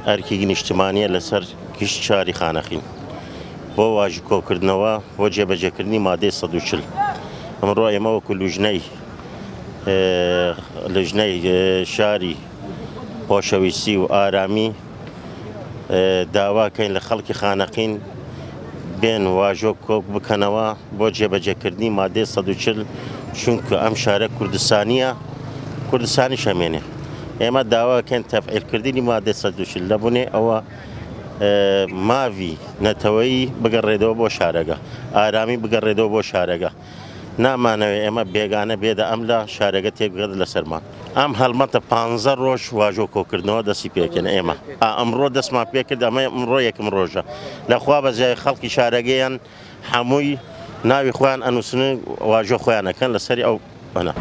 ئەرکی نیشتمانیە لەسەر گشت شاری خانەخین بۆ واژی کۆکردنەوە بۆ جێبەجێکردنی مادەی 140 ئەمڕۆ ئێمە وەکو لژنەی شاری خۆشەویستی و ئارامی داواکەین لە خەڵکی خانەقین بێن واژۆ کۆک بکەنەوە بۆ جێبەجێکردنی مادەی 140 چونکە ئەم شارە کوردستانی شەمێنێ ئێمە داواکەین تەفعیلکردنی مادەی 140 لەبوونێ ئەوە ماوی نەتەوەیی بگەڕێدەوە بۆ شارەکە ئارامی بگەڕێدەوە بۆ شارەکە نامانەوێت ئێمە بێگانە بێدە ئەم لە شارەکە تێبگەڕێت لەسەرمان ئەم هەڵمەتە 15 ڕۆژ واژۆ کۆکردنەوە دەستی پێکەن ئێمە ئەمڕۆ دەستمان پێکرد ئەمە ئەمڕۆ یەکم ڕۆژە لەخوا بەجێ خەڵکی شارەکەیان هەمووی ناوی خۆیان ئەنووسن واژۆ خۆیانەکەن لەسەری ئەو بەنە